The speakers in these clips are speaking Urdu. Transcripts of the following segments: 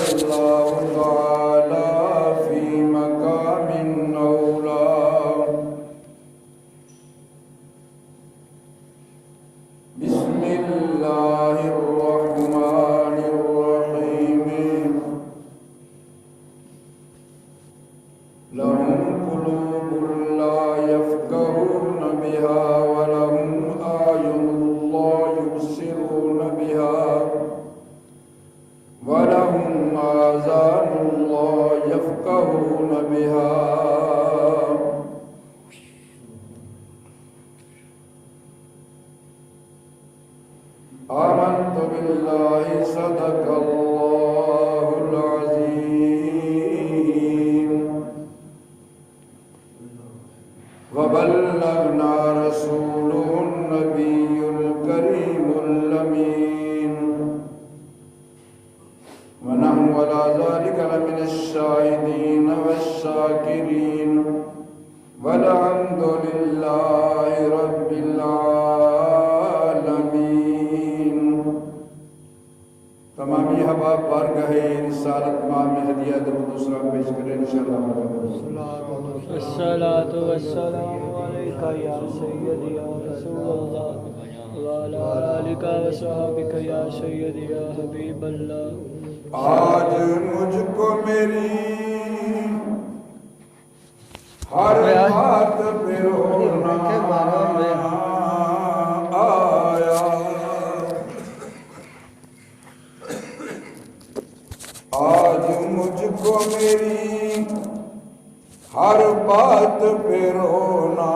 الله تعالى في مقام أولى. بسم الله الرحمن الرحيم. لهم قلوب لا يفقهون بها ولهم أعين لا يبصرون بها ولهم آذان لا يفقهون بها. آمنت بالله صدق الله العظيم وبلغنا رسوله النبي الكريم الأمين ونحن على ذلك لمن الشاهدين والشاكرين والحمد لله رب العالمين. تمامی احباب بارگاہ رسالت امام ہدیہ درود و سلام پیش کریں انشاءاللہ. الصلاة والسلام علیکہ یا سیدی یا رسول اللہ وعلی آلکہ وصحابکہ یا سیدی یا حبیب اللہ. آج مجھ کو میری ہر بات پہ رونا آیا. آج مجھ کو میری ہر بات پہ رونا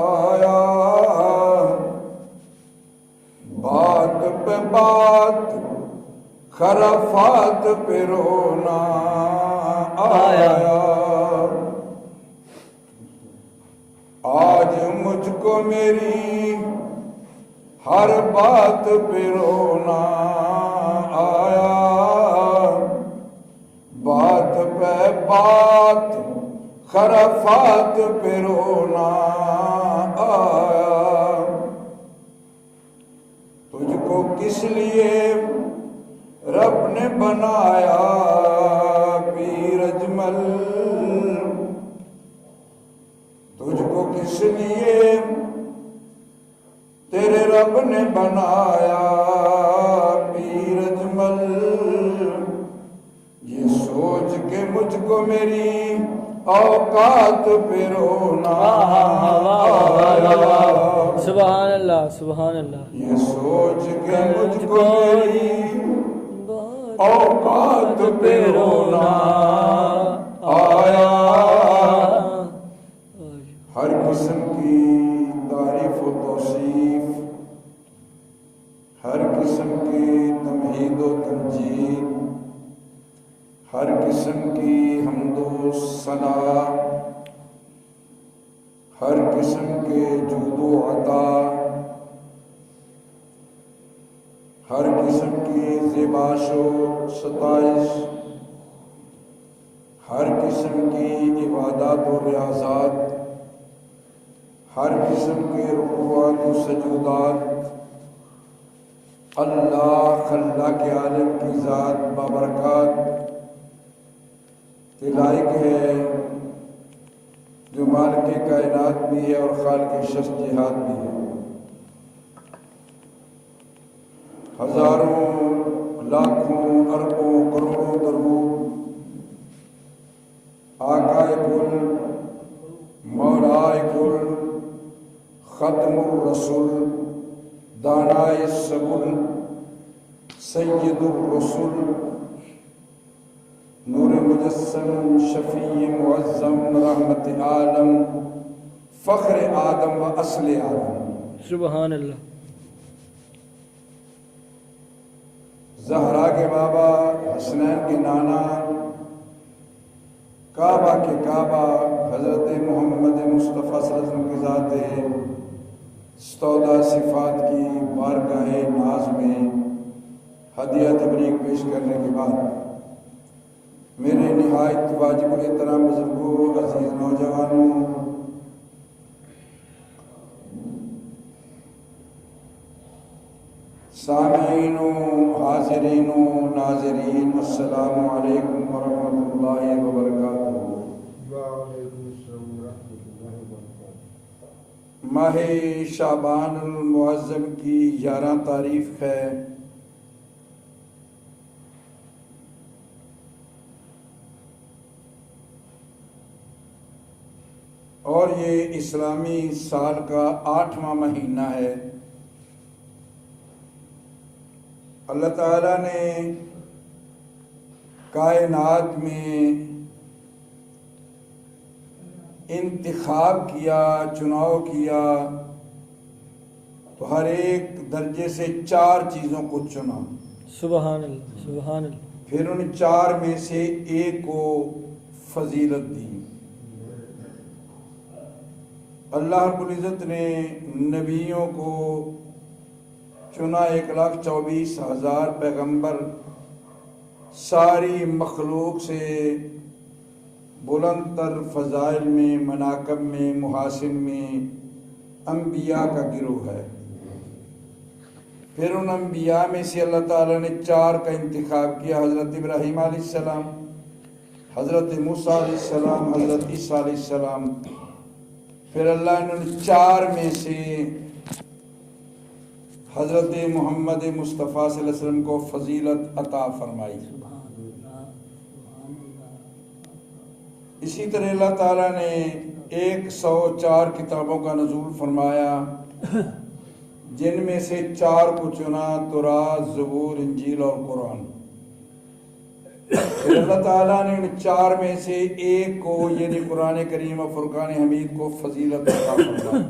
آیا. بات پہ بات خرافات پہ رونا آیا. آج مجھ کو میری ہر بات پہ رونا آیا. بات پہ بات خرافات پہ رونا آیا. تجھ کو کس لیے رب نے بنایا پیر اجمل. تجھ کو کس لیے تیرے رب نے بنایا پیر اجمل. یہ سوچ کے مجھ کو میری اوقات پہ رونا آیا. سبحان اللہ سبحان اللہ. یہ سوچ کے مجھ کو میری اوقات پہ رونا آیا. ہر قسم کی تعریف و توصیف، ہر قسم کی تمہید و تمجید، ہر قسم کی حمد و ثنا، ہر قسم کے جود و عطا، ہر قسم کی زیباش و ستائش، ہر قسم کی عبادات و ریاضات، ہر قسم کے رکوعات و سجودات اللہ خلاق عالم کی ذات بابرکات کے لائق ہے، جو مالک کائنات بھی ہے اور خالق شش جہات بھی ہے. ہزاروں لاکھوں اربوں کروڑوں درود آقائے کل مولائے کل ختم الرسول دانائے سبل سید الرسول نور مجسم شفیع معظم رحمت عالم فخر آدم و اصل آدم. سبحان اللہ. زہرا کے بابا، حسنین کے نانا، کعبہ کے کعبہ، حضرت محمد مصطفیٰ صلی اللہ علیہ وسلم کی ذات استودع صفات کی بارگاہ ناز میں ہدیہ تبریک پیش کرنے کے بعد میرے نہایت واجب الاحترام بزرگوں، عزیز نوجوانوں، سامعین و حاضرین و ناظرین، السلام علیکم ورحمۃ اللہ وبرکاتہ۔ وعلیکم السلام ورحمۃ اللہ وبرکاتہ۔ ماہ شعبان المعظم کی 11 تاریخ ہے۔ اور یہ اسلامی سال کا 8واں مہینہ ہے۔ اللہ تعالیٰ نے کائنات میں انتخاب کیا، چناؤ کیا، تو ہر ایک درجے سے 4 چیزوں کو چنا۔ سبحان اللہ، سبحان اللہ۔ پھر ان 4 میں سے ایک کو فضیلت دی۔ اللہ رب العزت نے نبیوں کو چنا، 1,24,000 پیغمبر، ساری مخلوق سے بلند تر فضائل میں، مناقب میں، محاسن میں انبیاء کا گروہ ہے۔ پھر ان انبیاء میں سے اللہ تعالیٰ نے 4 کا انتخاب کیا، حضرت ابراہیم علیہ السلام، حضرت موسیٰ علیہ السلام، حضرت عیسیٰ علیہ السلام۔ پھر اللہ نے ان 4 میں سے حضرت محمد مصطفیٰ صلی اللہ علیہ وسلم کو فضیلت عطا فرمائی۔ اسی طرح اللہ تعالیٰ نے 104 کتابوں کا نزول فرمایا، جن میں سے 4 کو چنا، تورات، زبور، انجیل اور قرآن۔ پھر اللہ تعالیٰ نے ان 4 میں سے ایک کو، یعنی قرآن کریم و فرقان حمید کو فضیلت عطا فرمائی۔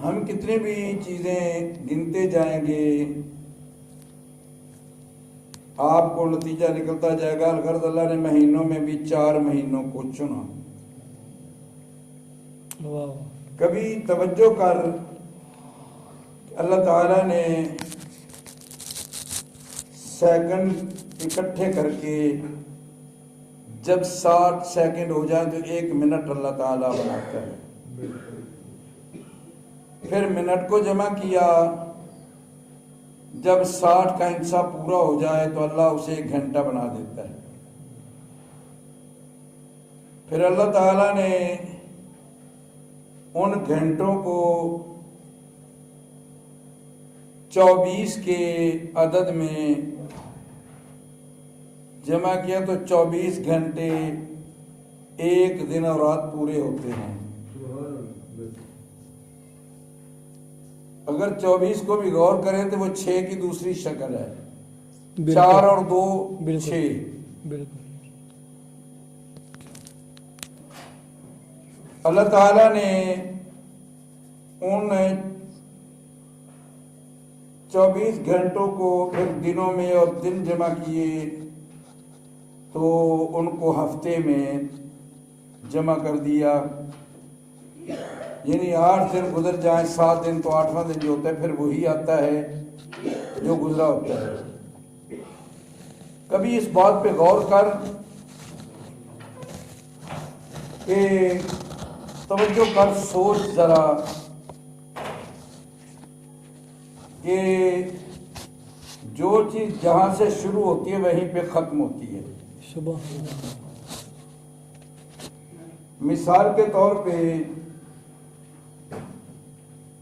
ہم کتنے بھی چیزیں گنتے جائیں گے، آپ کو نتیجہ نکلتا جائے گا۔ الغرض اللہ نے مہینوں میں بھی 4 مہینوں کو چنا۔ کبھی توجہ کر، اللہ تعالیٰ نے سیکنڈ اکٹھے کر کے جب 60 سیکنڈ ہو جائیں تو 1 منٹ اللہ تعالیٰ بناتا ہے۔ پھر منٹ کو جمع کیا، جب 60 کا حصہ پورا ہو جائے تو اللہ اسے 1 گھنٹہ بنا دیتا ہے۔ پھر اللہ تعالیٰ نے ان گھنٹوں کو 24 کے عدد میں جمع کیا تو 24 گھنٹے 1 دن اور رات پورے ہوتے ہیں۔ اگر 24 کو بھی غور کریں تو وہ 6 کی دوسری شکل ہے، 4 اور 2 6۔ اللہ تعالیٰ نے ان 24 گھنٹوں کو پھر دنوں میں اور دن جمع کیے تو ان کو ہفتے میں جمع کر دیا، یعنی 8 دن گزر جائیں، 7 دن تو 8واں دن جو ہوتا ہے پھر وہی آتا ہے جو گزرا ہوتا ہے۔ کبھی اس بات پہ غور کر کہ توجہ کر، سوچ ذرا کہ جو چیز جہاں سے شروع ہوتی ہے وہیں پہ ختم ہوتی ہے۔ مثال کے طور پہ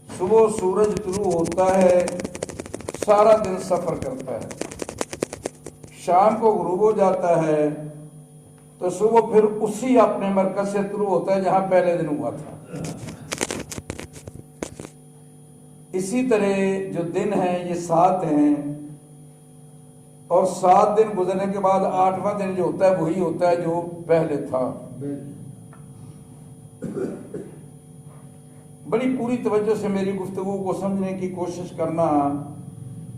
صبح سورج طلوع ہوتا ہے، سارا دن سفر کرتا ہے، شام کو غروب ہو جاتا ہے تو صبح پھر اسی اپنے مرکز سے طلوع ہوتا ہے جہاں پہلے دن ہوا تھا۔ اسی طرح جو دن ہیں یہ 7 ہیں، اور 7 دن گزرنے کے بعد 8واں دن جو ہوتا ہے وہی ہوتا ہے جو پہلے تھا۔ بڑی پوری توجہ سے میری گفتگو کو سمجھنے کی کوشش کرنا۔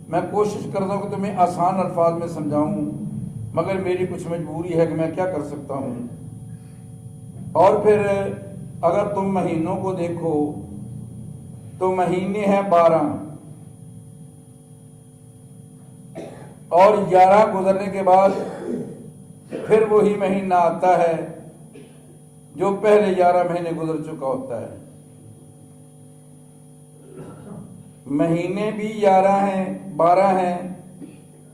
میں کوشش کرتا ہوں کہ تمہیں آسان الفاظ میں سمجھاؤں، مگر میری کچھ مجبوری ہے کہ میں کیا کر سکتا ہوں۔ اور پھر اگر تم مہینوں کو دیکھو تو مہینے ہیں 12، اور 11 گزرنے کے بعد پھر وہی مہینہ آتا ہے جو پہلے 11 مہینے گزر چکا ہوتا ہے۔ مہینے بھی 11 ہیں 12 ہیں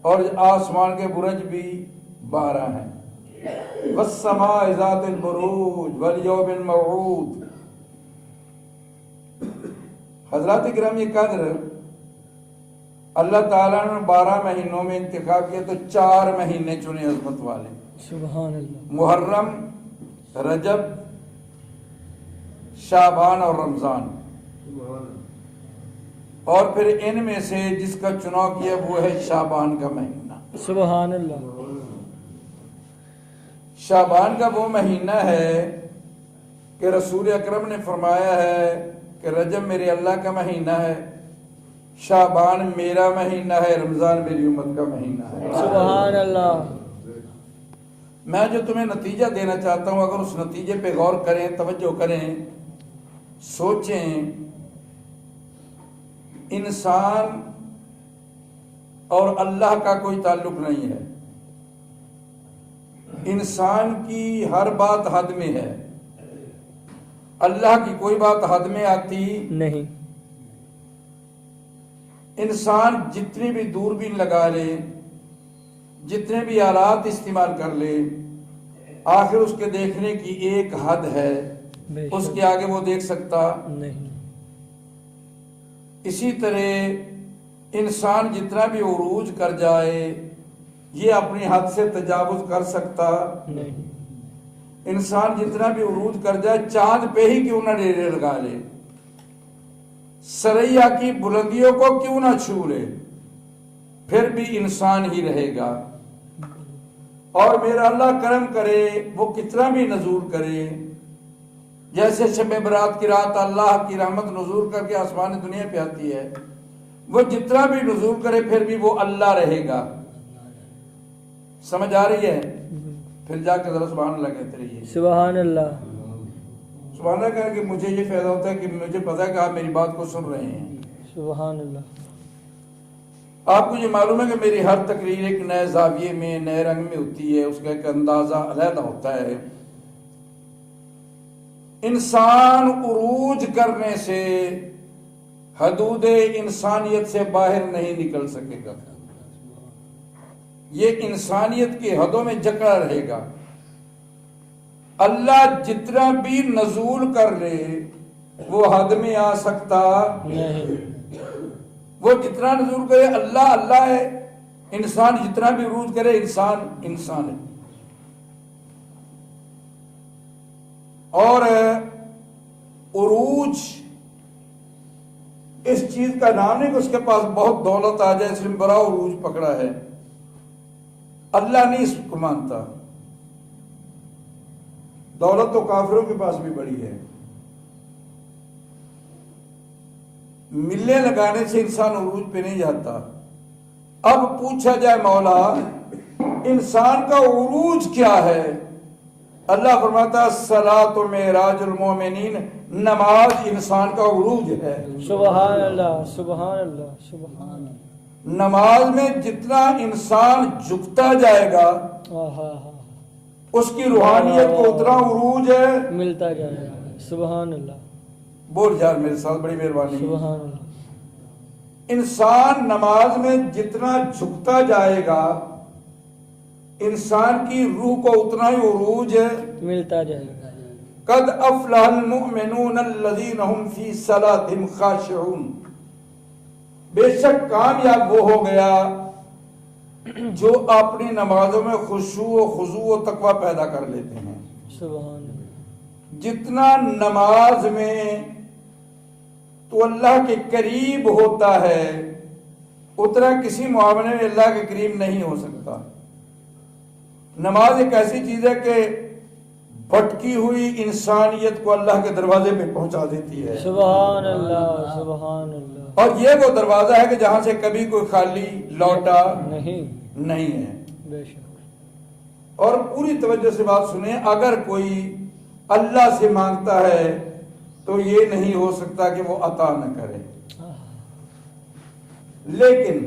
اور آسمان کے برج بھی 12 ہیں. والسماء ذات البروج والیوم الموعود. حضرات کرام قدر اللہ تعالیٰ نے 12 مہینوں میں انتخاب کیا تو 4 مہینے چنے عظمت والے. سبحان اللہ. محرم، رجب، شعبان اور رمضان. اور پھر ان میں سے جس کا چناؤ کیا وہ ہے شعبان کا مہینہ. سبحان اللہ. شعبان کا وہ مہینہ ہے کہ رسول اکرم نے فرمایا ہے کہ رجب میرے اللہ کا مہینہ ہے، شعبان میرا مہینہ ہے، رمضان میری امت کا مہینہ ہے. سبحان اللہ. میں جو تمہیں نتیجہ دینا چاہتا ہوں، اگر اس نتیجے پہ غور کریں، توجہ کریں، سوچیں. انسان اور اللہ کا کوئی تعلق نہیں ہے. انسان کی ہر بات حد میں ہے، اللہ کی کوئی بات حد میں آتی نہیں. انسان جتنی بھی دوربین لگا لے، جتنے بھی آلات استعمال کر لے، آخر اس کے دیکھنے کی ایک حد ہے، اس کے آگے وہ دیکھ سکتا نہیں. اسی طرح انسان جتنا بھی عروج کر جائے یہ اپنی حد سے تجاوز کر سکتا نہیں. انسان جتنا بھی عروج کر جائے، چاند پہ ہی کیوں نہ ڈیرے لگا لے، سریا کی بلندیوں کو کیوں نہ چھو لے، پھر بھی انسان ہی رہے گا. اور میرا اللہ کرم کرے، وہ کتنا بھی نزول کرے، جیسے شب برات کی رات اللہ کی رحمت نزول کر کے آسمان دنیا پہ آتی ہے، وہ جتنا بھی نزول کرے پھر بھی وہ اللہ رہے گا. سمجھ آ رہی ہے؟ پھر جا کے ذرا سبحان اللہ کہتے رہیے. سبحان اللہ. سبحان اللہ کہہ کہ مجھے یہ فائدہ ہوتا ہے کہ مجھے پتا ہے کہ آپ میری بات کو سن رہے ہیں. سبحان اللہ. آپ کو یہ معلوم ہے کہ میری ہر تقریر ایک نئے زاویے میں، نئے رنگ میں ہوتی ہے، اس کا ایک اندازہ علیحدہ ہوتا ہے. انسان عروج کرنے سے حدود انسانیت سے باہر نہیں نکل سکے گا، یہ انسانیت کی حدوں میں جکڑا رہے گا. اللہ جتنا بھی نزول کر لے وہ حد میں آ سکتا نہیں. وہ جتنا نزول کرے اللہ اللہ ہے، انسان جتنا بھی عروج کرے انسان انسان ہے. اور عروج اس چیز کا نام نہیں کہ اس کے پاس بہت دولت آ جائے، اس نے بڑا عروج پکڑا ہے. اللہ نہیں اس کو مانتا. دولت تو کافروں کے پاس بھی بڑی ہے. ملے لگانے سے انسان عروج پہ نہیں جاتا. اب پوچھا جائے مولا انسان کا عروج کیا ہے؟ اللہ فرماتا الصلاۃ معراج المومنین، نماز انسان کا عروج ہے. سبحان اللہ. سبحان اللہ. سبحان اللہ. نماز میں جتنا انسان جھکتا جائے گا اس کی روحانیت کو اتنا عروج ہے ملتا جائے گا. سبحان اللہ. بول یار میرے ساتھ، بڑی مہربانی. سبحان اللہ. انسان نماز میں جتنا جھکتا جائے گا انسان کی روح کو اتنا ہی عروج ملتا جائے گا. قد افلح المؤمنون الذین هم فی صلاتهم خاشعون. بے شک کامیاب وہ ہو گیا جو اپنی نمازوں میں خشوع و خضوع و تقوی پیدا کر لیتے ہیں. سبحان اللہ. جتنا نماز میں تو اللہ کے قریب ہوتا ہے اتنا کسی معاملے میں اللہ کے قریب نہیں ہو سکتا. نماز ایک ایسی چیز ہے کہ بھٹکی ہوئی انسانیت کو اللہ کے دروازے پہ پہنچا دیتی ہے. سبحان اللہ. سبحان اللہ. اور یہ وہ دروازہ ہے کہ جہاں سے کبھی کوئی خالی لوٹا نہیں ہے. بے شک. اور پوری توجہ سے بات سنیں، اگر کوئی اللہ سے مانگتا ہے تو یہ نہیں ہو سکتا کہ وہ عطا نہ کرے. لیکن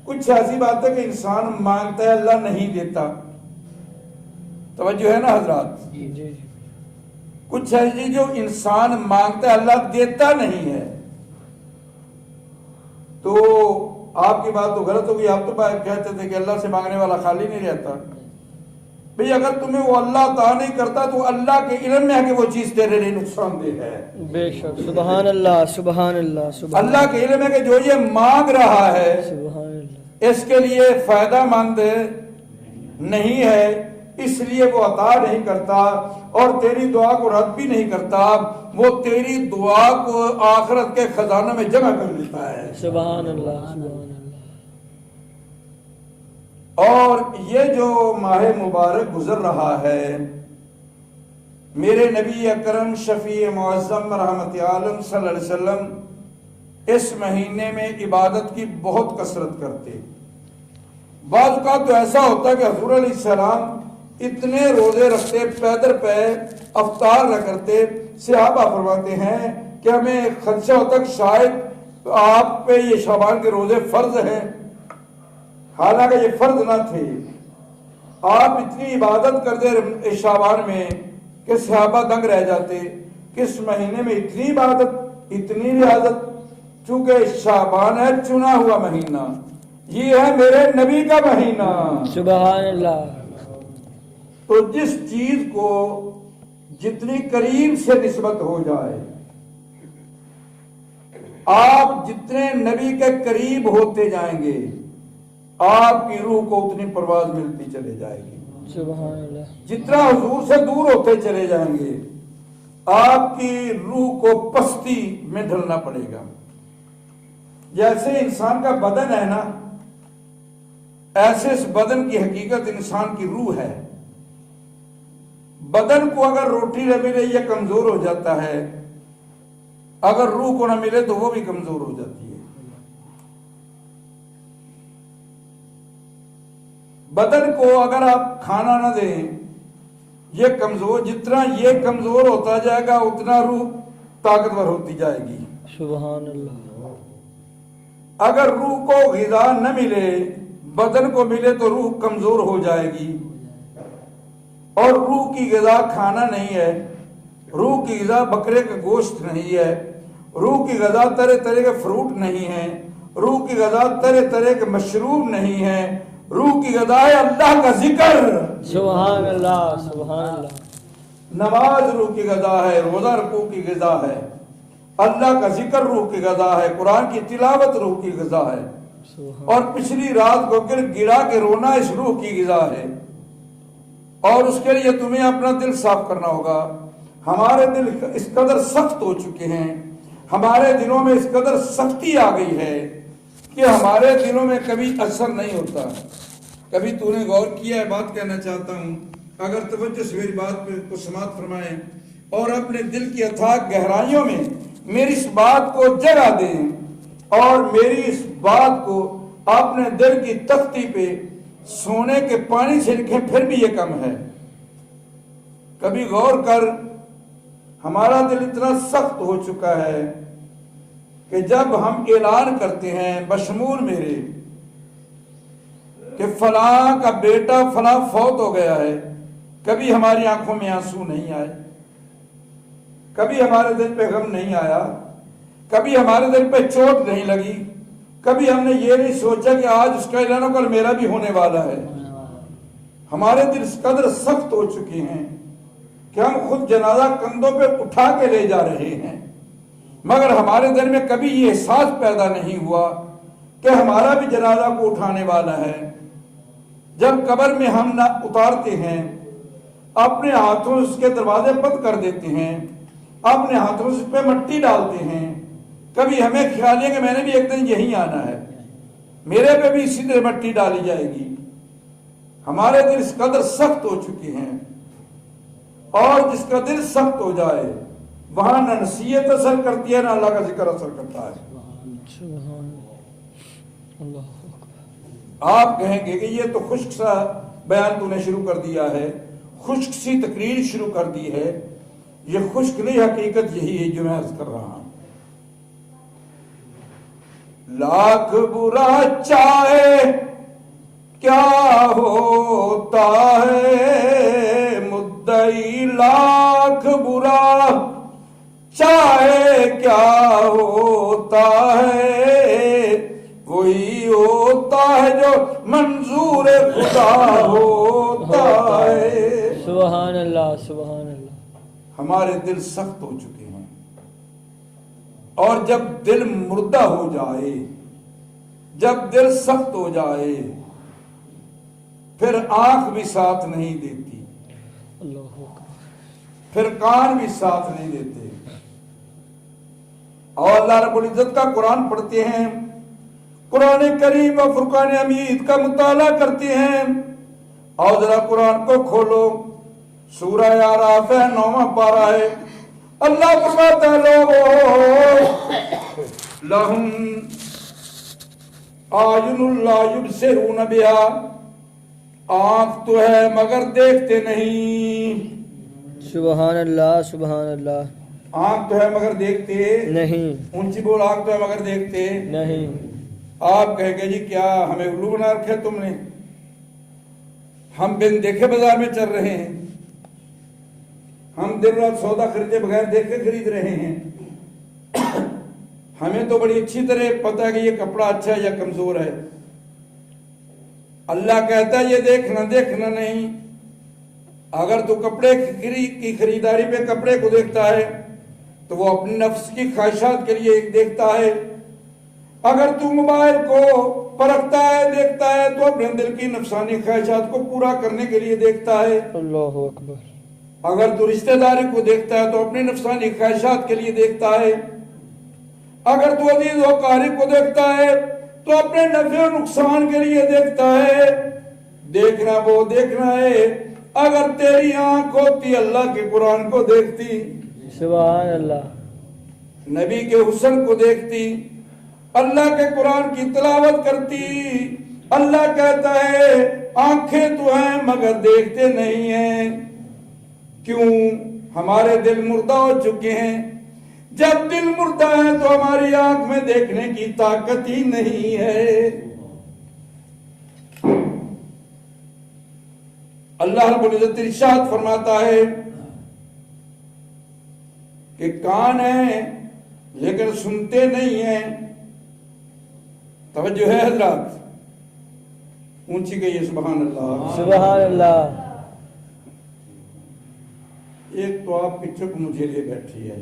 کچھ ایسی بات ہے کہ انسان مانگتا ہے اللہ نہیں دیتا. توجہ ہے نا حضرات؟ جی جی. کچھ ایسی جو انسان مانگتا ہے اللہ دیتا نہیں ہے. تو آپ کی بات تو غلط ہوگی. آپ تو کہتے تھے کہ اللہ سے مانگنے والا خالی نہیں رہتا. بھئی اگر تمہیں وہ اللہ عطا نہیں کرتا تو اللہ کے علم میں ہے کہ وہ چیز تیرے لیے نقصان دہ ہے. بے شک. سبحان اللہ سبحان اللہ سبحان اللہ کے علم ہے کہ جو یہ مانگ رہا ہے سبحان اللہ. اس کے لیے فائدہ مند نہیں ہے, اس لیے وہ عطا نہیں کرتا اور تیری دعا کو رد بھی نہیں کرتا. وہ تیری دعا کو آخرت کے خزانوں میں جمع کر لیتا ہے. سبحان اللہ سبحان اللہ. اور یہ جو ماہ مبارک گزر رہا ہے, میرے نبی اکرم شفیع معظم رحمت عالم صلی اللہ علیہ وسلم اس مہینے میں عبادت کی بہت کثرت کرتے. بعض اوقات تو ایسا ہوتا ہے کہ حضور علیہ السلام اتنے روزے رکھتے, پیدر پہ افطار نہ کرتے. صحابہ فرماتے ہیں کہ ہمیں خدشہ ہوتا کہ شاید آپ پہ یہ شعبان کے روزے فرض ہیں, حالانکہ یہ فرض نہ تھے. آپ اتنی عبادت کرتے شعبان میں کہ صحابہ دنگ رہ جاتے کہ اس مہینے میں اتنی عبادت, اتنی ریاضت. چونکہ شعبان ہے چنا ہوا مہینہ, یہ ہے میرے نبی کا مہینہ. سبحان اللہ. تو جس چیز کو جتنی قریب سے نسبت ہو جائے, آپ جتنے نبی کے قریب ہوتے جائیں گے آپ کی روح کو اتنی پرواز ملتی چلے جائے گی. سبحان اللہ. جتنا حضور سے دور ہوتے چلے جائیں گے آپ کی روح کو پستی میں ڈھلنا پڑے گا. جیسے انسان کا بدن ہے نا, ایسے اس بدن کی حقیقت انسان کی روح ہے. بدن کو اگر روٹی نہ ملے یہ کمزور ہو جاتا ہے, اگر روح کو نہ ملے تو وہ بھی کمزور ہو جاتی ہے. بدن کو اگر آپ کھانا نہ دیں یہ کمزور, جتنا یہ کمزور ہوتا جائے گا اتنا روح طاقتور ہوتی جائے گی. سبحان اللہ. اگر روح کو غذا نہ ملے, بدن کو ملے تو روح کمزور ہو جائے گی. اور روح کی غذا کھانا نہیں ہے, روح کی غذا بکرے کا گوشت نہیں ہے, روح کی غذا طرح طرح کے فروٹ نہیں ہے, روح کی غذا طرح طرح کے مشروب نہیں ہے. روح کی غذا ہے اللہ کا ذکر. سبحان اللہ سبحان اللہ. نماز روح کی غذا ہے, روزہ رکوع کی غذا ہے, اللہ کا ذکر روح کی غذا ہے, قرآن کی تلاوت روح کی غذا ہے, اور پچھلی رات کو گڑا کے رونا اس روح کی غذا ہے. اور اس کے لیے تمہیں اپنا دل صاف کرنا ہوگا. ہمارے دل اس قدر سخت ہو چکے ہیں, ہمارے دلوں میں اس قدر سختی آ گئی ہے کہ ہمارے دلوں میں کبھی اثر نہیں ہوتا. کبھی تو نے غور کیا ہے, بات کہنا چاہتا ہوں, اگر توجہ سے میری بات کو سماعت فرمائیں اور اپنے دل کی اتھاک گہرائیوں میں میری اس بات کو جگہ دیں اور میری اس بات کو اپنے دل کی تختی پہ سونے کے پانی سے لکھیں, پھر بھی یہ کم ہے. کبھی غور کر, ہمارا دل اتنا سخت ہو چکا ہے کہ جب ہم اعلان کرتے ہیں بشمول میرے کہ فلاں کا بیٹا فلاں فوت ہو گیا ہے, کبھی ہماری آنکھوں میں آنسو نہیں آئے, کبھی ہمارے دل پہ غم نہیں آیا, کبھی ہمارے دل پہ چوٹ نہیں لگی, کبھی ہم نے یہ نہیں سوچا کہ آج اس کا اعلان و کل میرا بھی ہونے والا ہے. ہمارے دل اس قدر سخت ہو چکے ہیں کہ ہم خود جنازہ کندھوں پہ اٹھا کے لے جا رہے ہیں, مگر ہمارے دل میں کبھی یہ احساس پیدا نہیں ہوا کہ ہمارا بھی جنازہ کو اٹھانے والا ہے. جب قبر میں ہم نہ اتارتے ہیں, اپنے ہاتھوں اس کے دروازے بند کر دیتے ہیں, اپنے ہاتھوں سے اس پہ مٹی ڈالتے ہیں, کبھی ہمیں خیال ہے کہ میں نے بھی ایک دن یہی آنا ہے, میرے پہ بھی اسی طرح مٹی ڈالی جائے گی. ہمارے دل اس قدر سخت ہو چکے ہیں, اور جس کا دل سخت ہو جائے وہاں نہ نصیحت اثر کرتی ہے نہ اللہ کا ذکر اثر کرتا ہے. آپ کہیں گے کہ یہ تو خشک سا بیان تو نے شروع کر دیا ہے, خشک سی تقریر شروع کر دی ہے. یہ خشک نہیں, حقیقت یہی ہے جو میں عرض کر رہا ہوں. لاکھ برا چاہے کیا ہوتا ہے, مدعی لاکھ برا چاہے کیا ہوتا ہے, ہمارے دل سخت ہو چکے ہیں، اور جب دل مردہ ہو جائے، جب دل سخت ہو جائے، پھر آنکھ بھی ساتھ نہیں دیتی، اللہ اکبر، پھر کان بھی ساتھ نہیں دیتے۔ اور اللہ رب العزت کا قرآن پڑھتے ہیں، قرآن کریم و فرقان حمید کا مطالعہ کرتے ہیں، اور ذرا قرآن کو کھولو، سورہ اعراف ہے، 9واں پارہ ہے، اللہ فرماتا ہے لہم اعین لا یبصرون بہا، آنکھ تو ہے مگر دیکھتے نہیں، سبحان اللہ سبحان اللہ، آنکھ تو ہے مگر دیکھتے نہیں اونچی بول، آنکھ تو ہے مگر دیکھتے نہیں۔ آپ کہیں گے جی کیا ہمیں الو بنا رکھے تم نے، ہم بن دیکھے بازار میں چل رہے ہیں، ہم دن رات سودا خریدے بغیر دیکھے خرید رہے ہیں، ہمیں تو بڑی اچھی طرح پتا ہے کہ یہ کپڑا اچھا ہے یا کمزور ہے۔ اللہ کہتا ہے یہ دیکھنا دیکھنا نہیں، اگر تو کپڑے کی خریداری پہ کپڑے کو دیکھتا ہے تو وہ اپنے نفس کی خواہشات کے لیے دیکھتا ہے، اگر تو موبائل کو پرکھتا ہے دیکھتا ہے تو اپنے دل کی نفسانی خواہشات کو پورا کرنے کے لیے دیکھتا ہے، اللہ اکبر، اگر تو رشتہ داری کو دیکھتا ہے تو اپنے نفسانی خواہشات کے لیے دیکھتا ہے، اگر تو عزیز و قریب کو دیکھتا ہے تو اپنے نفع و نقصان کے لیے دیکھتا ہے۔ دیکھنا وہ دیکھنا ہے، اگر تیری آنکھ ہوتی اللہ کے قرآن کو دیکھتی، سبحان اللہ، نبی کے حسن کو دیکھتی، اللہ کے قرآن کی تلاوت کرتی۔ اللہ کہتا ہے آنکھیں تو ہیں مگر دیکھتے نہیں ہیں، کیوں؟ ہمارے دل مردہ ہو چکے ہیں، جب دل مردہ ہے تو ہماری آنکھ میں دیکھنے کی طاقت ہی نہیں ہے۔ اللہ رب العزت ارشاد فرماتا ہے کہ کان ہیں لیکن سنتے نہیں ہیں، توجہ ہے حضرات، اونچی کہیے سبحان اللہ، سبحان اللہ۔ ایک تو آپ کی چپ مجھے لے بیٹھی ہے،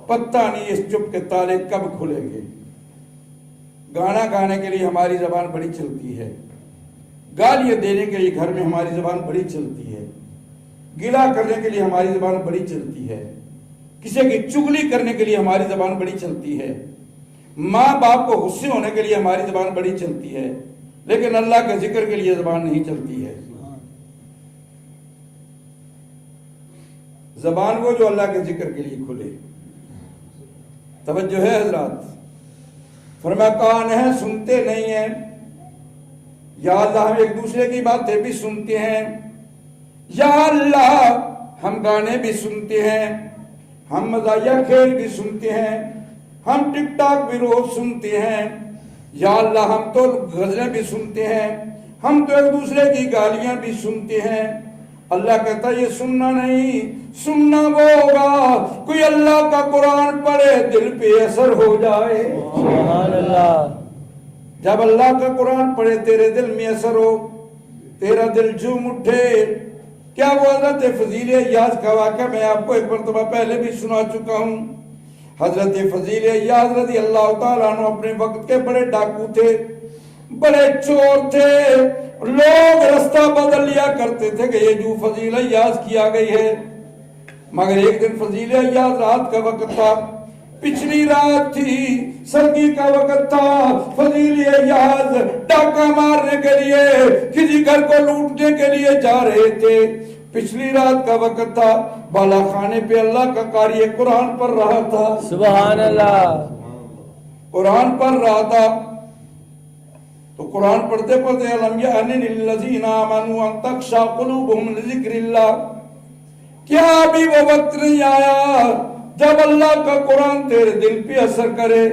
پتہ نہیں اس چپ کے تالے کب کھلیں گے۔ گانا گانے کے لیے ہماری زبان بڑی چلتی ہے، گالیاں دینے کے لیے گھر میں ہماری زبان بڑی چلتی ہے، گلا کرنے کے لیے ہماری زبان بڑی چلتی ہے، کسی کی چگلی کرنے کے لیے ہماری زبان بڑی چلتی ہے، ماں باپ کو غصے ہونے کے لیے ہماری زبان بڑی چلتی ہے، لیکن اللہ کے ذکر کے لیے زبان نہیں چلتی ہے۔ زبان وہ جو اللہ کے ذکر کے لیے کھلے۔ توجہ ہے حضرات، فرمایا کان ہے سنتے نہیں ہیں، یا اللہ ہم ایک دوسرے کی باتیں بھی سنتے ہیں، یا اللہ ہم گانے بھی سنتے ہیں، ہم مزاحیہ کھیل بھی سنتے ہیں، ہم ٹک ٹاک بھی روز سنتے ہیں، یا اللہ ہم تو غزلیں بھی سنتے ہیں، ہم تو ایک دوسرے کی گالیاں بھی سنتے ہیں۔ اللہ کہتا ہے یہ سننا نہیں، سننا وہ ہوگا کوئی اللہ کا قرآن پڑھے دل پہ اثر ہو جائے۔ سبحان اللہ، جب اللہ کا قرآن پڑھے تیرے دل میں اثر ہو، تیرا دل جھوم اٹھے۔ کیا وہ حضرت فضیل ایاز کا واقعہ میں آپ کو ایک مرتبہ پہلے بھی سنا چکا ہوں۔ حضرت فضیل ایاز رضی اللہ تعالیٰ عنہ اپنے وقت کے بڑے ڈاکو تھے، بڑے چور تھے، لوگ رستہ بدل لیا کرتے تھے کہ یہ جو فضیل ایاز کی آ گئی ہے۔ مگر ایک دن فضیل ایاز رات کا وقت تھا، پچھلی رات تھی، سردی کا وقت تھا، فضیل ایاز ڈاکہ مارنے کے لیے کسی گھر کو لوٹنے کے لیے جا رہے تھے۔ پچھلی رات کا وقت تھا، بالا خانے پہ اللہ کا قاری قرآن پڑھ رہا تھا، سبحان اللہ، قرآن پڑھ رہا تھا۔ تو قرآن پڑھتے پڑھتے الم یأن للذین آمنوا ان تخشع قلوبهم لذکر اللہ، کیا ابھی وہ وقت نہیں آیا جب اللہ کا قرآن تیرے دل پہ اثر کرے،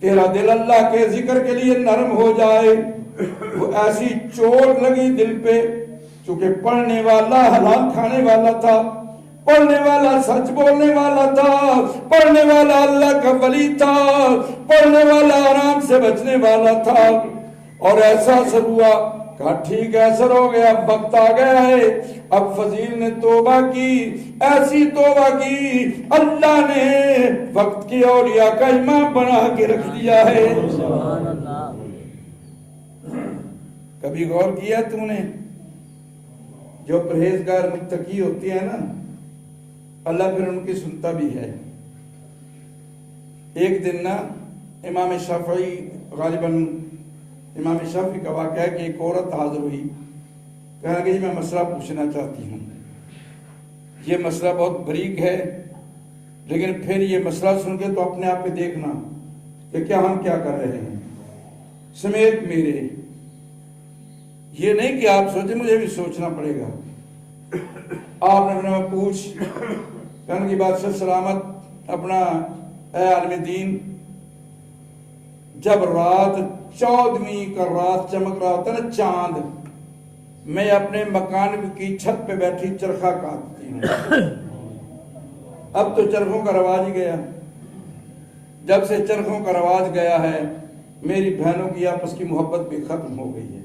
تیرا دل اللہ کے ذکر کے لیے نرم ہو جائے۔ وہ ایسی چوٹ لگی دل پہ، چونکہ پڑھنے والا حلال کھانے والا تھا، پڑھنے والا سچ بولنے والا تھا، پڑھنے والا اللہ کا ولی تھا، پڑھنے والا آرام سے بچنے والا تھا، اور ایسا اثر ہوا کہا ٹھیک ہے اثر ہو گیا، وقت آ گیا ہے۔ اب فضیل نے توبہ کی، ایسی توبہ کی اللہ نے وقت کی اولیاء کا امام بنا کے رکھ دیا ہے۔ سبحان اللہ۔ کبھی غور کیا تو نے، جو پرہیزگار متقی ہوتی ہیں نا، اللہ پھر ان کی سنتا بھی ہے۔ ایک دن نا امام شافعی، غالباً امام شافعی کا واقعہ ہے کہ ایک عورت حاضر ہوئی، کہا کہ میں مسئلہ پوچھنا چاہتی ہوں، یہ مسئلہ بہت بریک ہے، لیکن پھر یہ مسئلہ سن کے تو اپنے آپ پہ دیکھنا کہ کیا ہم کیا کر رہے ہیں سمیت میرے، یہ نہیں کہ آپ سوچیں مجھے بھی سوچنا پڑے گا۔ آپ نے اپنے پوچھ، کہنے کی بات سے سلامت اپنا اے عالم دین، جب رات 14ویں کا رات چمک رہا ہوتا ہے نا چاند، میں اپنے مکان کی چھت پہ بیٹھی چرخہ کاٹتی ہوں۔ اب تو چرخوں کا رواج ہی گیا، جب سے چرخوں کا رواج گیا ہے میری بہنوں کی آپس کی محبت بھی ختم ہو گئی ہے۔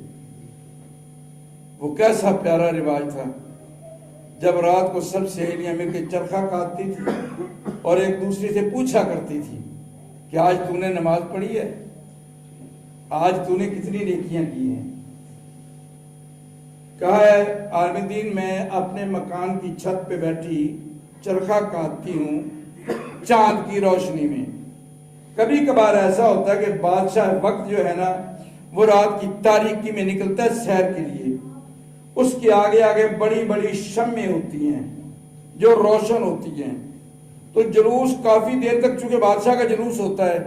وہ کیسا پیارا رواج تھا جب رات کو سب سہیلیاں مل کے چرخہ کاٹتی تھی اور ایک دوسری سے پوچھا کرتی تھی کہ آج تو نے نماز پڑھی ہے، آج تو نے کتنی نیکیاں کی ہیں۔ کہا ہے عالم دین میں اپنے مکان کی چھت پہ بیٹھی چرخہ کاٹتی ہوں چاند کی روشنی میں۔ کبھی کبھار ایسا ہوتا ہے کہ بادشاہ وقت جو ہے نا وہ رات کی تاریکی میں نکلتا ہے سیر کے لیے، اس کے آگے آگے بڑی بڑی شمعیں ہوتی ہیں جو روشن ہوتی ہیں، تو جلوس کافی دیر تک، چونکہ بادشاہ کا جلوس ہوتا ہے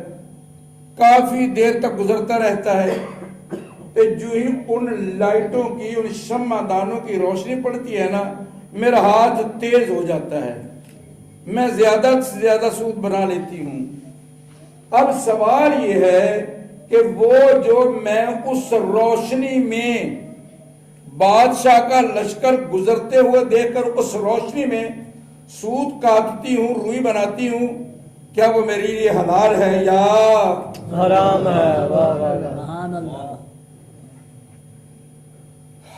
کافی دیر تک گزرتا رہتا ہے، کہ جو ہی ان لائٹوں کی، ان شمع دانوں کی روشنی پڑتی ہے نا میرا ہاتھ تیز ہو جاتا ہے، میں زیادہ سے زیادہ سود بنا لیتی ہوں۔ اب سوال یہ ہے کہ وہ جو میں اس روشنی میں بادشاہ کا لشکر گزرتے ہوئے دیکھ کر اس روشنی میں سود کاٹتی ہوں، روئی بناتی ہوں، کیا وہ میرے لیے حلال ہے یا حرام ہے؟ واہ واہ سبحان اللہ۔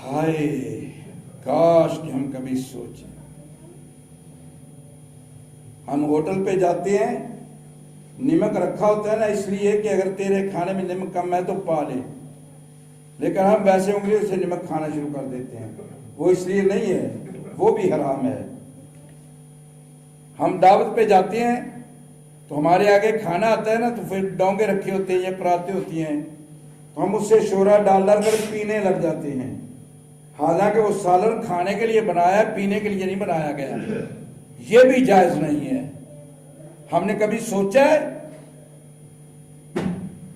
ہائے کاش کہ ہم کبھی سوچیں۔ ہم ہوٹل پہ جاتے ہیں، نمک رکھا ہوتا ہے نا اس لیے کہ اگر تیرے کھانے میں نمک کم ہے تو پا لے، لیکن ہم ویسے انگلیوں سے نمک کھانا شروع کر دیتے ہیں، وہ اس لیے نہیں ہے، وہ بھی حرام ہے۔ ہم دعوت پہ جاتے ہیں تو ہمارے آگے کھانا آتا ہے نا تو پھر ڈونگے رکھے ہوتے ہیں یا پراتے ہوتی ہیں، تو ہم اس سے شورا ڈال کر پینے لگ جاتے ہیں، حالانکہ وہ سالن کھانے کے لیے بنایا ہے، پینے کے لیے نہیں بنایا گیا، یہ بھی جائز نہیں ہے۔ ہم نے کبھی سوچا ہے؟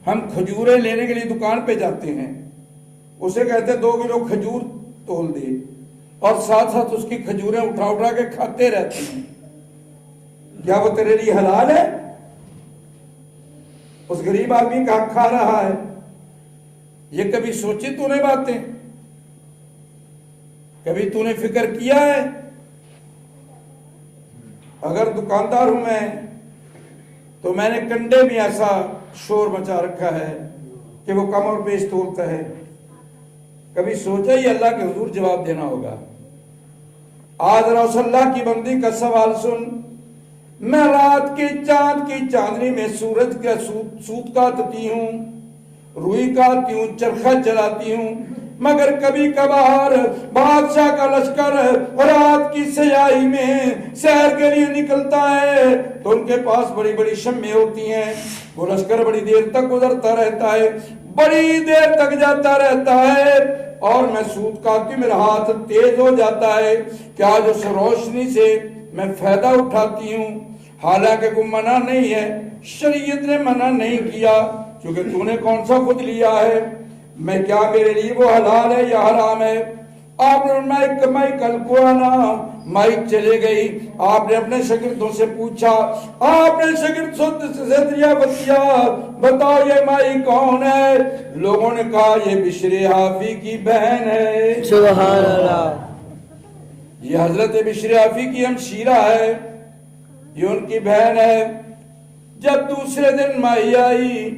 ہم کھجوریں لینے کے لیے دکان پہ جاتے ہیں، اسے کہتے 2 کلو کھجور تول دے، اور ساتھ ساتھ اس کی کھجوریں اٹھا اٹھا کے کھاتے رہتے ہیں، کیا وہ تیرے لیے حلال ہے؟ اس غریب آدمی کا حق کھا رہا ہے، یہ کبھی سوچی تو نے باتیں؟ کبھی تو نے فکر کیا ہے؟ اگر دکاندار ہوں میں تو میں نے کنڈے میں ایسا شور مچا رکھا ہے کہ وہ کمر پیش تولتا ہے، کبھی سوچا ہی اللہ کے حضور جواب دینا ہوگا؟ آج روز اللہ کی بندی کا سوال سن، میں رات کے چاند کی چاندنی میں سورج کا سود کاٹتی ہوں، روئی کاٹتی ہوں، چرخہ چلاتی ہوں، مگر کبھی کبھار بادشاہ کا لشکر رات کی سیاہی میں سیر کے لیے نکلتا ہے تو ان کے پاس بڑی بڑی شمعیں ہوتی ہیں، وہ لشکر بڑی دیر تک گزرتا رہتا ہے، بڑی دیر تک جاتا رہتا ہے، اور میں سود کاٹتی، میرا ہاتھ تیز ہو جاتا ہے کہ آج اس روشنی سے میں فائدہ اٹھاتی ہوں، حالانکہ کوئی منع نہیں ہے، شریعت نے منع نہیں کیا، کیونکہ تو نے کون سا خود لیا ہے، میں کیا میرے لیے وہ حلال ہے یا حرام ہے؟ آپ نے مائی کل کو آنا، مائی چلے گئی، آپ نے اپنے شاگردوں سے پوچھا، آپ نے شاگرد سے دیا بتیا، بتاؤ یہ مائی کون ہے؟ لوگوں نے کہا یہ بشر حافی کی بہن ہے۔ سبحان اللہ۔ یہ حضرت بشر حافی کی ہمشیرہ ہے، یہ ان کی بہن ہے۔ جب دوسرے دن مائی آئی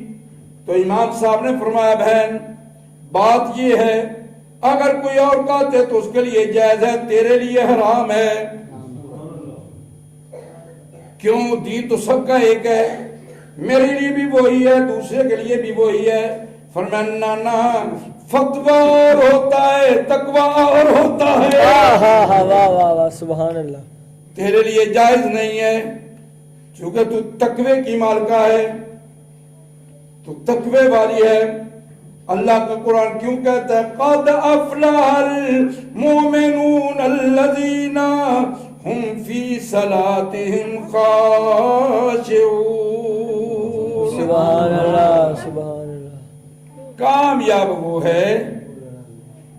تو امام صاحب نے فرمایا بہن بات یہ ہے اگر کوئی اور کہتے تو اس کے لیے جائز ہے، تیرے لیے حرام ہے۔ کیوں؟ دین تو سب کا ایک ہے، میرے لیے بھی وہی ہے، دوسرے کے لیے بھی وہی ہے۔ فرمایا نا فتویٰ اور ہوتا ہے، تقویٰ اور ہوتا ہے۔ واہ واہ واہ، سبحان اللہ۔ تیرے لیے جائز نہیں ہے چونکہ تو تقوی کی مالکہ ہے، تو تقوی والی ہے۔ اللہ کا قرآن کیوں کہتا ہے قد افلح المؤمنون الذین ہم فی صلاتہم خاشعون۔ سبحان اللہ سبحان اللہ۔ کامیاب وہ ہے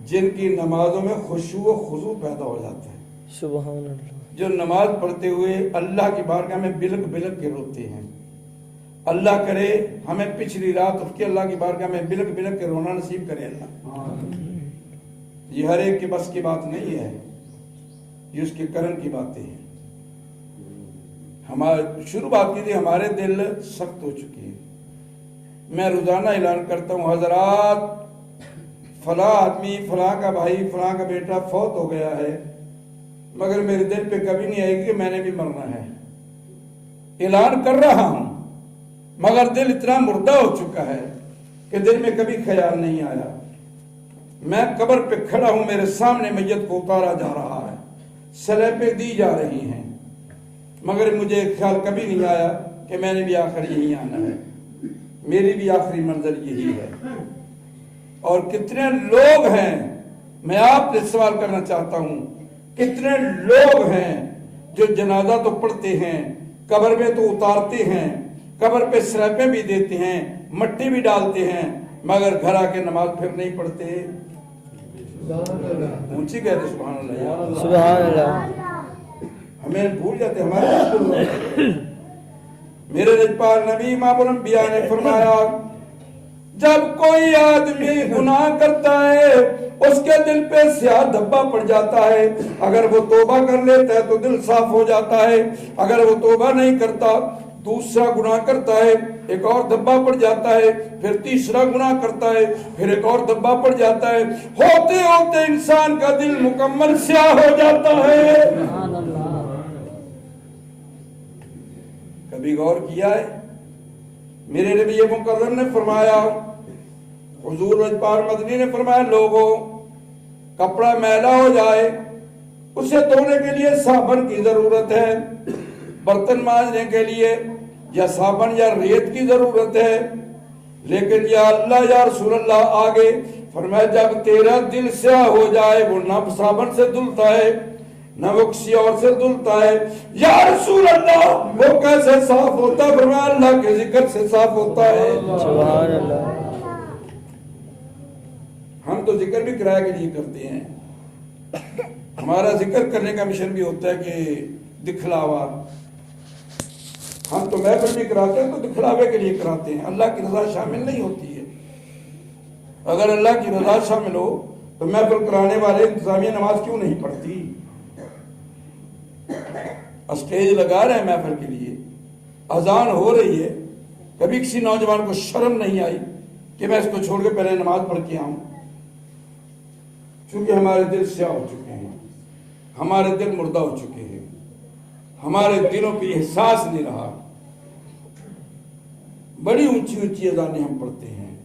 جن کی نمازوں میں خشوع و خضوع پیدا ہو جاتا ہے، سبحان اللہ۔ جو نماز پڑھتے ہوئے اللہ کی بارگاہ میں بلک بلک کے روتے ہیں۔ اللہ کرے ہمیں پچھلی رات اٹھ کے اللہ کی بارگاہ میں بلک بلک کے رونا نصیب کرے اللہ۔ یہ ہر ایک کے بس کی بات نہیں ہے، یہ اس کے کرم کی باتیں ہیں۔ ہمارے شروع بات کی تھی، ہمارے دل سخت ہو چکے ہیں۔ میں روزانہ اعلان کرتا ہوں حضرات فلاں آدمی، فلاں کا بھائی، فلاں کا بیٹا فوت ہو گیا ہے، مگر میرے دل پہ کبھی نہیں آئے گی کہ میں نے بھی مرنا ہے۔ اعلان کر رہا ہوں مگر دل اتنا مردہ ہو چکا ہے کہ دل میں کبھی خیال نہیں آیا۔ میں قبر پہ کھڑا ہوں، میرے سامنے میت کو اتارا جا رہا ہے، سلیبیں دی جا رہی ہیں، مگر مجھے خیال کبھی نہیں آیا کہ میں نے بھی آخر یہی آنا ہے، میری بھی آخری منزل یہی ہے۔ اور کتنے لوگ ہیں، میں آپ سے سوال کرنا چاہتا ہوں، کتنے لوگ ہیں جو جنازہ تو پڑھتے ہیں، قبر میں تو اتارتے ہیں، قبر پہ سلیبیں بھی دیتے ہیں، مٹی بھی ڈالتے ہیں، مگر گھر آ کے نماز پھر نہیں پڑھتے۔ اونچی کہتے سبحان اللہ سبحان اللہ۔ ہمیں بھول جاتے ہمارے۔ میرے رجپال نبی امام الانبیاء نے فرمایا جب کوئی آدمی گناہ کرتا ہے اس کے دل پہ سیاہ دھبا پڑ جاتا ہے، اگر وہ توبہ کر لیتا ہے تو دل صاف ہو جاتا ہے، اگر وہ توبہ نہیں کرتا دوسرا گناہ کرتا ہے ایک اور دھبا پڑ جاتا ہے، پھر تیسرا گناہ کرتا ہے پھر ایک اور دھبا پڑ جاتا ہے، ہوتے ہوتے انسان کا دل مکمل سیاہ ہو جاتا ہے۔ کبھی غور کیا ہے؟ میرے نبی مکرم نے فرمایا، حضور رجپال مدنی نے فرمایا لوگوں کپڑا میلا ہو جائے اسے دھونے کے لیے صابن کی ضرورت ہے، برتن مانجنے کے لیے یا صابن یا ریت کی ضرورت ہے، لیکن یا اللہ یا رسول اللہ آگے فرمایا جب تیرا دل سیاہ ہو جائے وہ نہ صابن سے دھلتا ہے نہ وہ کسی اور سے دھلتا ہے۔ یا رسول اللہ وہ کیسے صاف ہوتا ہے؟ فرمایا اللہ کے ذکر سے صاف ہوتا ہے۔ سبحان اللہ۔ ہم تو ذکر بھی کرائے کے لیے کرتے ہیں، ہمارا ذکر کرنے کا مشن بھی ہوتا ہے کہ دکھلاوا، ہم تو محفل بھی کراتے ہیں تو دکھلاوے کے لیے کراتے ہیں، اللہ کی رضا شامل نہیں ہوتی ہے۔ اگر اللہ کی رضا شامل ہو تو محفل کرانے والے انتظامیہ نماز کیوں نہیں پڑھتی؟ اسٹیج لگا رہے ہیں محفل کے لیے، اذان ہو رہی ہے، کبھی کسی نوجوان کو شرم نہیں آئی کہ میں اس کو چھوڑ کے پہلے نماز پڑھ کے آؤں؟ چونکہ ہمارے دل سیاہ ہو چکے ہیں، ہمارے دل مردہ ہو چکے ہیں، ہمارے دلوں پہ احساس نہیں رہا۔ بڑی اونچی اونچی اذانیں ہم پڑھتے ہیں،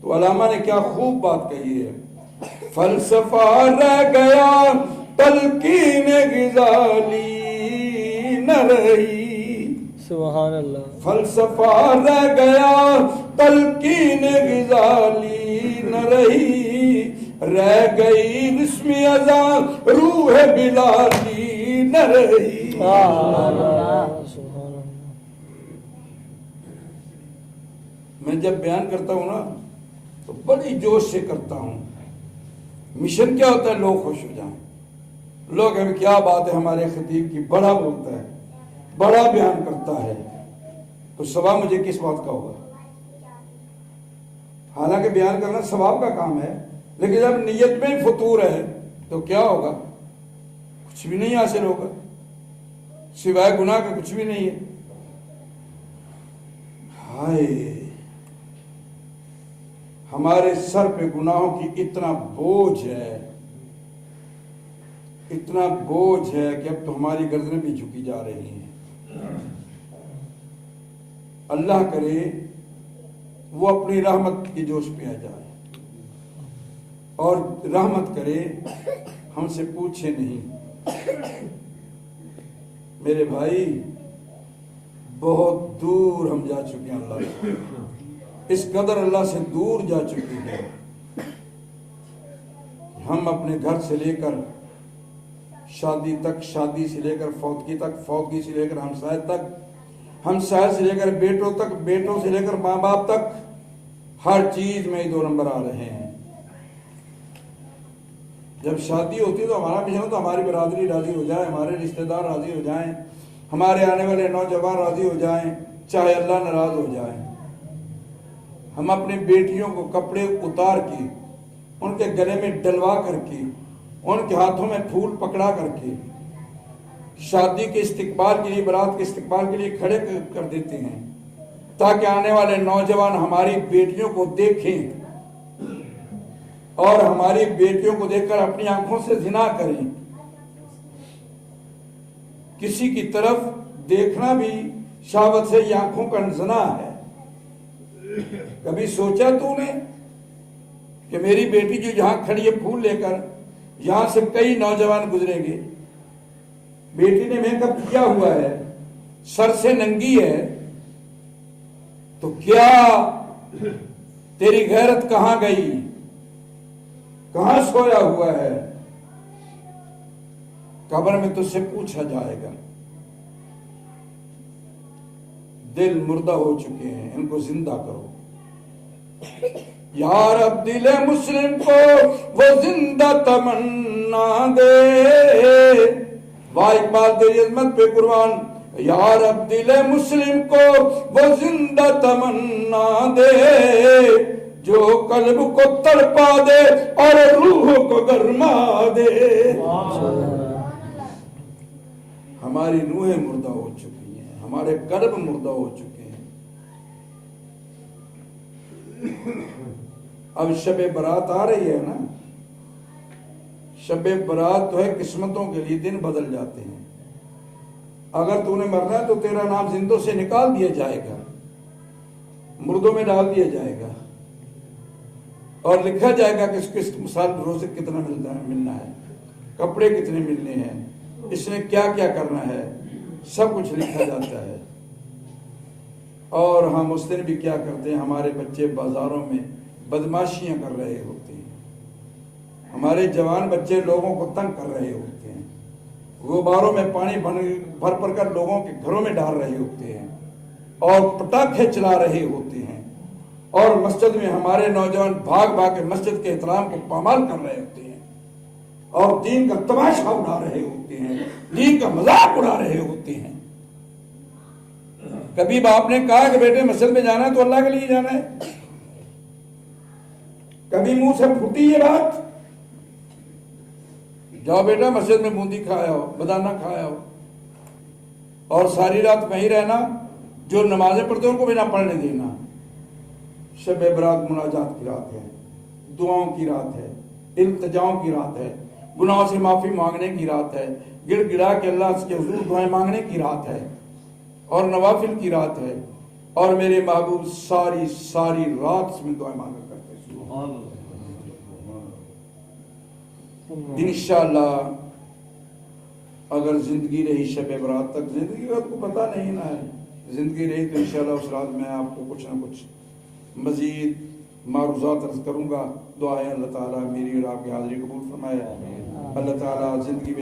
تو علامہ نے کیا خوب بات کہی ہے، فلسفہ رہ گیا تلقین غزالی نہ رہی، سبحان اللہ۔ فلسفہ رہ گیا تلقین غزالی نہ رہی، رہ گئی رسم اذان روح بلالی نہ رہی۔ سبحان اللہ۔ میں جب بیان کرتا ہوں نا تو بڑی جوش سے کرتا ہوں۔ مشن کیا ہوتا ہے؟ لوگ خوش ہو جائیں، لوگ ہمیں کیا بات ہے، ہمارے خطیب کی بڑا بولتا ہے، بڑا بیان کرتا ہے، تو ثواب مجھے کس بات کا ہوگا؟ حالانکہ بیان کرنا ثواب کا کام ہے، لیکن جب نیت میں فطور ہے تو کیا ہوگا؟ کچھ بھی نہیں حاصل ہوگا، سوائے گناہ کا کچھ بھی نہیں ہے۔ ہائے ہمارے سر پہ گناہوں کی اتنا بوجھ ہے کہ اب تو ہماری گردنیں بھی جھکی جا رہی ہیں. اللہ کرے وہ اپنی رحمت کی جوش پہ آ جائے اور رحمت کرے، ہم سے پوچھے نہیں. میرے بھائی بہت دور ہم جا چکے ہیں اللہ سے، اس قدر اللہ سے دور جا چکے ہیں. ہم اپنے گھر سے لے کر شادی تک، شادی سے لے کر فوتگی تک، فوتگی سے لے کر ہمسائے تک، ہمسائے سے لے کر بیٹوں تک، بیٹوں سے لے کر ماں باپ تک، ہر چیز میں 2 نمبر آ رہے ہیں. جب شادی ہوتی ہے تو ہمارا مشن تو ہماری برادری راضی ہو جائے، ہمارے رشتہ دار راضی ہو جائیں، ہمارے آنے والے نوجوان راضی ہو جائیں، چاہے اللہ ناراض ہو جائے. ہم اپنی بیٹیوں کو کپڑے اتار کے، ان کے گلے میں ڈلوا کر کے، ان کے ہاتھوں میں پھول پکڑا کر کے شادی کے استقبال کے لیے، برات کے استقبال کے لیے کھڑے کر دیتے ہیں، تاکہ آنے والے نوجوان ہماری بیٹیوں کو دیکھیں اور ہماری بیٹیوں کو دیکھ کر اپنی آنکھوں سے زنا کریں. کسی کی طرف دیکھنا بھی شہوت سے یہ آنکھوں کا زنا ہے. کبھی سوچا تو نے کہ میری بیٹی جو یہاں کھڑی ہے پھول لے کر، یہاں سے کئی نوجوان گزریں گے، بیٹی نے میک اپ کیا ہوا ہے، سر سے ننگی ہے، تو کیا تیری غیرت کہاں گئی؟ کہاں سویا ہوا ہے؟ قبر میں تجھ سے پوچھا جائے گا. دل مردہ ہو چکے ہیں، ان کو زندہ کرو. یا رب دل مسلم کو وہ زندہ تمنا دے، واہ اقبال تیری عظمت پہ قربان. یا رب دل مسلم کو وہ زندہ تمنا دے، جو قلب کو تڑپا دے اور روح کو گرما دے. ہماری روحیں مردہ ہو چکی ہیں، ہمارے قلب مردہ ہو چکے ہیں. اب شب برات آ رہی ہے نا، شب برات تو ہے قسمتوں کے لیے، دن بدل جاتے ہیں. اگر تو نے مرنا ہے تو تیرا نام زندوں سے نکال دیا جائے گا، مردوں میں ڈال دیا جائے گا، اور لکھا جائے گا کہ اس مثال روزے کتنا ملنا ہے، کپڑے کتنے ملنے ہیں، اس نے کیا کیا کرنا ہے، سب کچھ لکھا جاتا ہے. اور ہم اس دن بھی کیا کرتے ہیں، ہمارے بچے بازاروں میں بدماشیاں کر رہے ہوتے ہیں، ہمارے جوان بچے لوگوں کو تنگ کر رہے ہوتے ہیں، غباروں میں پانی بھر کر لوگوں کے گھروں میں ڈال رہے ہوتے ہیں، اور پٹاخے چلا رہے ہوتے ہیں، اور مسجد میں ہمارے نوجوان بھاگ بھاگ کے مسجد کے احترام کو پامال کر رہے ہوتے ہیں، اور دین کا تماشا اڑا رہے ہوتے ہیں، دین کا مذاق اڑا رہے ہوتے ہیں. کبھی باپ نے کہا کہ بیٹے مسجد میں جانا ہے تو اللہ کے لیے جانا ہے؟ کبھی منہ سے پھوٹی یہ بات؟ جاؤ بیٹا مسجد میں بوندی کھایا ہو، بدانہ کھایا ہو، اور ساری رات وہیں رہنا، جو نمازیں پڑھتے ہیں ان کو بھی نہ پڑھنے دینا. شب برات مناجات کی رات ہے، دعاؤں کی رات ہے، التجاؤں کی رات ہے، گناہوں سے معافی مانگنے کی رات ہے، گڑ گڑا کے اللہ کے حضور دعائیں مانگنے کی رات ہے، اور نوافل کی رات ہے. اور میرے محبوب ساری رات اس میں دعائیں مانگا کرتے ہیں. انشاءاللہ اگر زندگی رہی شب برات تک، زندگی کا تو پتہ نہیں نا ہے، زندگی رہی تو انشاءاللہ اس رات میں آپ کو کچھ نہ کچھ مزید معروضات عرض کروں گا. دعا ہے اللہ تعالیٰ میری اور آپ کی حاضری قبول فرمائے. اللہ تعالیٰ زندگی میں